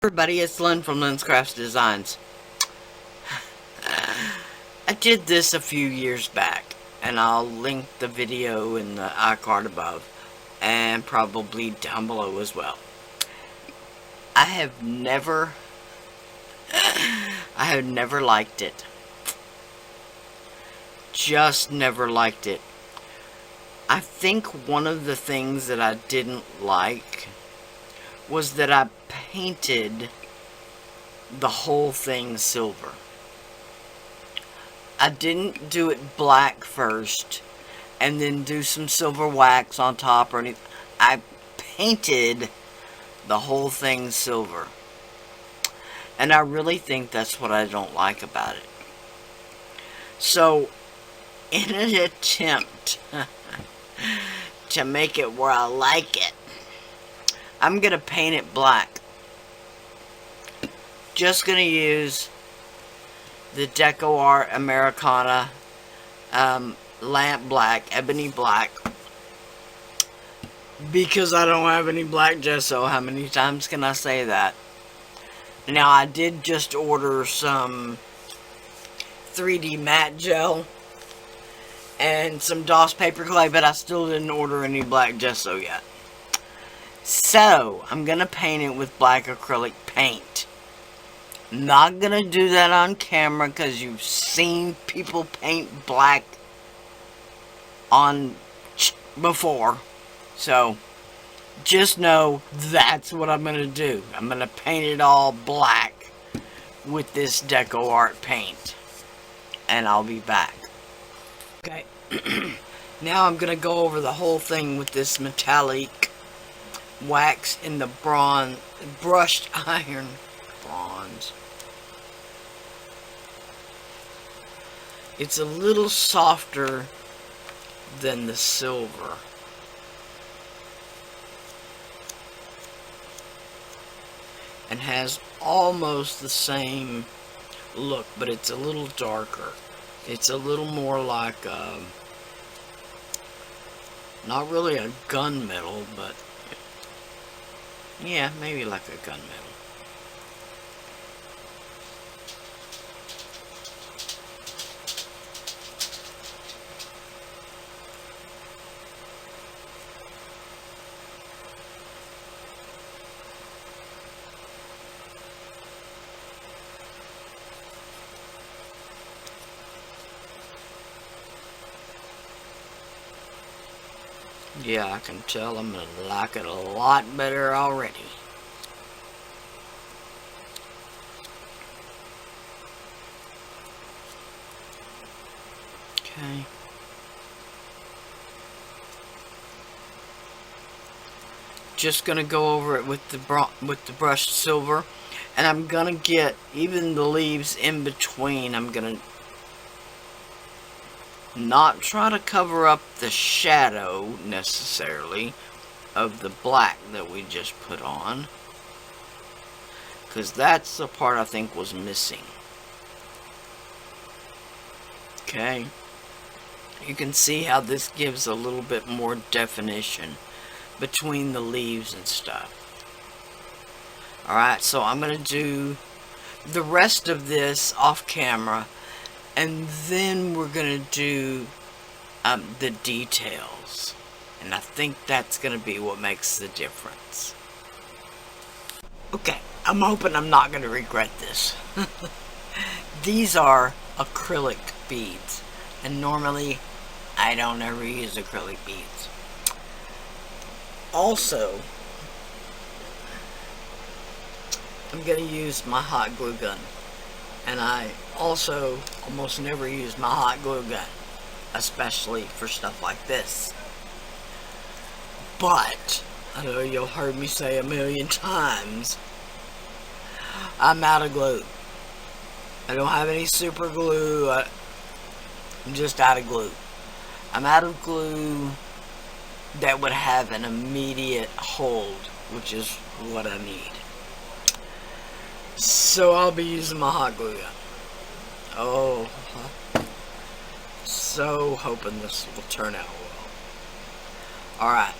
Everybody, it's Lynn from LynzCraftzDesignz. I did this a few years back, and I'll link the video in the iCard above, and probably down below as well. I have never liked it. Just never liked it. I think one of the things that I didn't like was that I painted the whole thing silver. I didn't do it black first and then do some silver wax on top or anything. I painted the whole thing silver. And I really think that's what I don't like about it. So, in an attempt to make it where I like it, I'm going to paint it black. Just going to use the DecoArt Americana lamp black, ebony black, because I don't have any black gesso. How many times can I say that? Now, I did just order some 3D matte gel and some DOS paper clay, but I still didn't order any black gesso yet. So, I'm going to paint it with black acrylic paint. Not going to do that on camera because you've seen people paint black on before. So, just know that's what I'm going to do. I'm going to paint it all black with this DecoArt paint. And I'll be back. Okay. Now I'm going to go over the whole thing with this metallic wax in the brushed iron bronze. It's a little softer than the silver. And has almost the same look, but it's a little darker. It's a little more like not really a gunmetal, but yeah, maybe like a gunmetal. Yeah, I can tell I'm going to like it a lot better already. Okay. Just going to go over it with the brushed silver. And I'm going to get even the leaves in between. I'm going to not try to cover up the shadow necessarily of the black that we just put on, because that's the part I think was missing. Okay, you can see how this gives a little bit more definition between the leaves and stuff. Alright, so I'm going to do the rest of this off camera, and then we're going to do the details. And I think that's going to be what makes the difference. Okay, I'm hoping I'm not going to regret this. These are acrylic beads. And normally, I don't ever use acrylic beads. Also, I'm going to use my hot glue gun. And I also almost never use my hot glue gun, especially for stuff like this. But, I know you've heard me say a million times, I'm out of glue. I don't have any super glue. I'm just out of glue. I'm out of glue that would have an immediate hold, which is what I need. So I'll be using my hot glue gun. Oh, so hoping this will turn out well. Alright.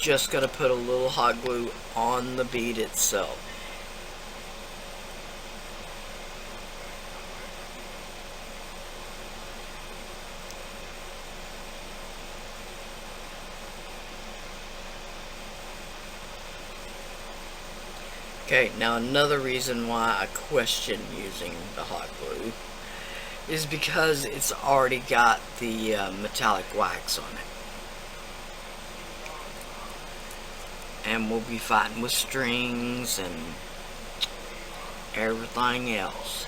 just going to put a little hot glue on the bead itself. Okay, now another reason why I question using the hot glue is because it's already got the metallic wax on it. And we'll be fighting with strings and everything else.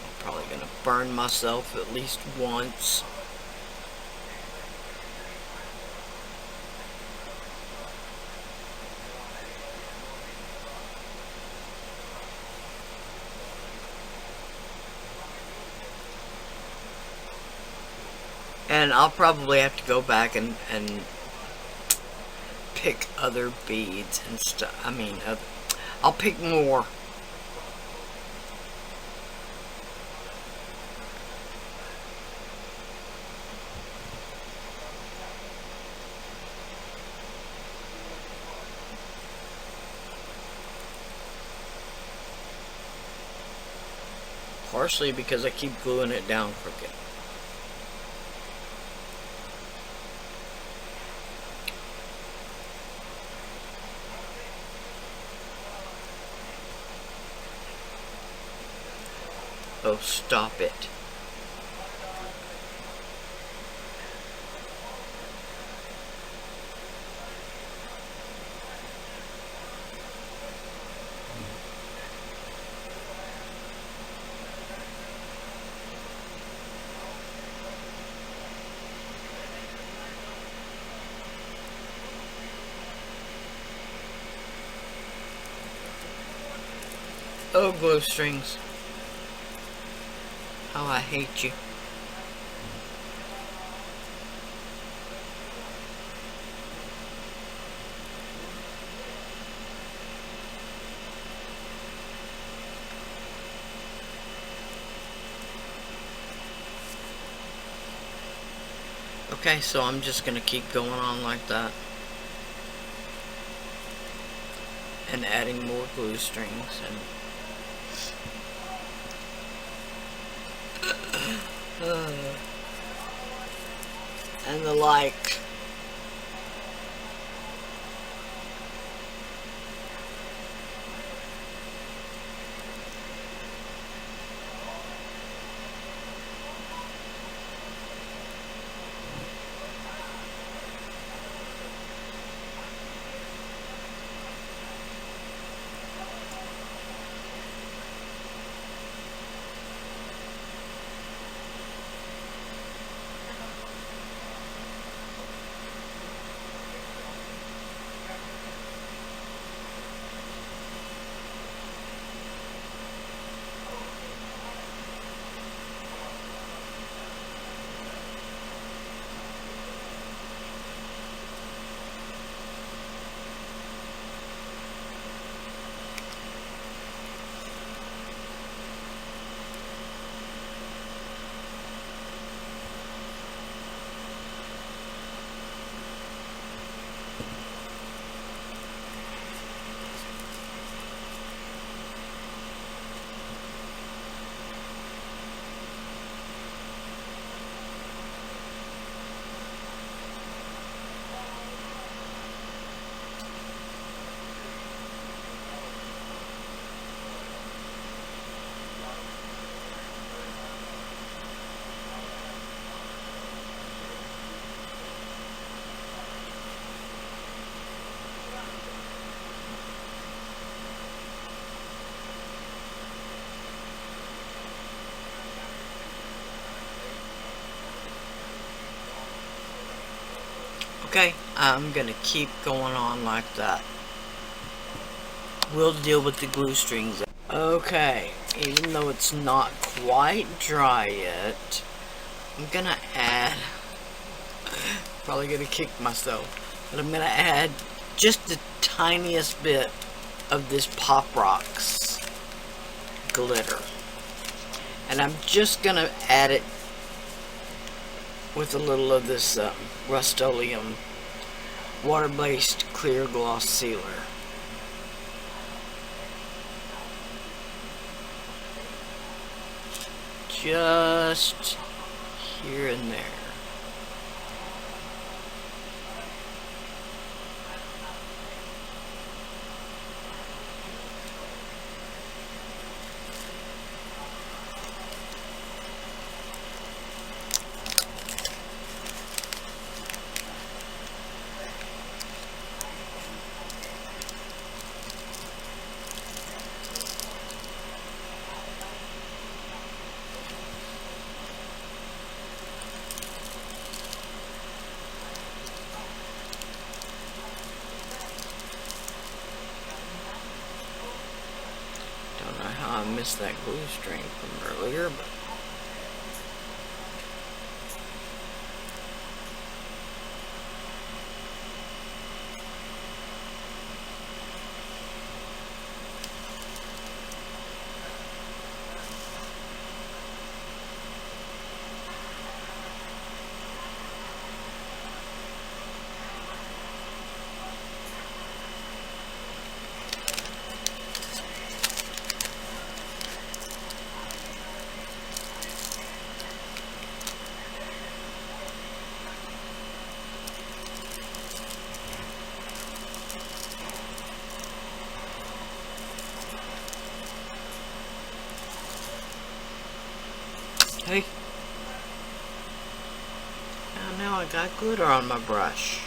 I'm probably going to burn myself at least once. And I'll probably have to go back and pick other beads and stuff. I mean, I'll pick more. Partially because I keep gluing it down crooked. Oh, stop it. Oh, glue strings. How I hate you. Okay, so I'm just gonna keep going on like that. And adding more glue strings and the like. Okay, I'm gonna keep going on like that. We'll deal with the glue strings. Okay, even though it's not quite dry yet, I'm gonna add, probably gonna kick myself, but I'm gonna add just the tiniest bit of this Pop Rocks glitter. And I'm just gonna add it with a little of this Rust-Oleum water-based clear gloss sealer. Just here and there. I missed that glue string from earlier, but hey, now I got glitter on my brush.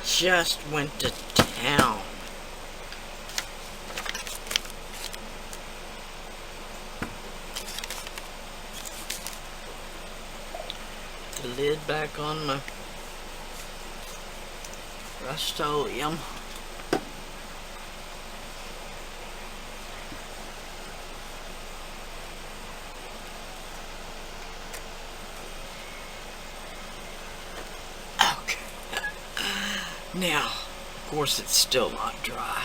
Just went to town. The lid back on the Rust-Oleum. Now, course, it's still not dry.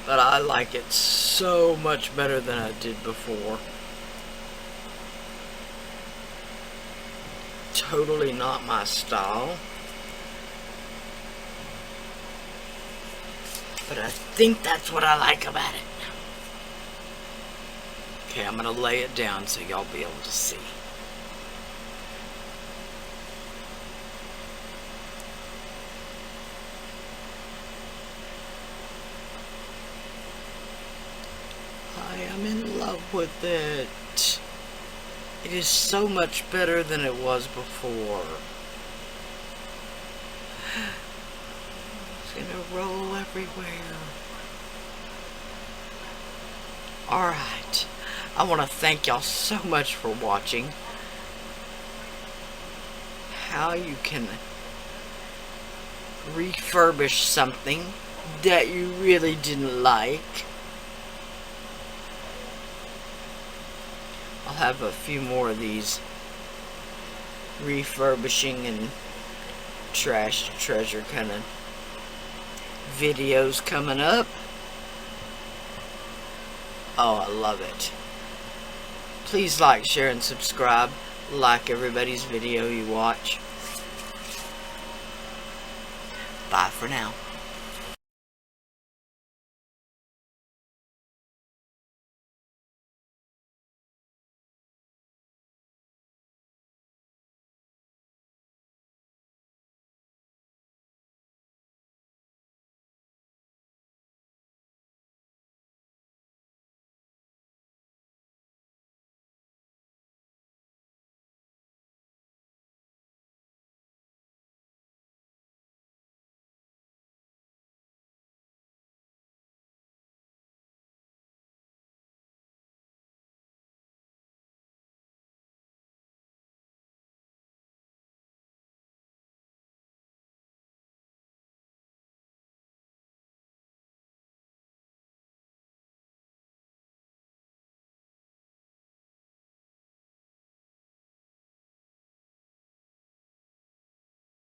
But I like it so much better than I did before. Totally not my style. But I think that's what I like about it. Okay, I'm going to lay it down so y'all be able to see. I am in love with it. It is so much better than it was before. It's gonna roll everywhere. Alright. I want to thank y'all so much for watching. How you can refurbish something that you really didn't like. I'll have a few more of these refurbishing and trash to treasure kind of videos coming up. Oh, I love it. Please like, share, and subscribe. Like everybody's video you watch. Bye for now.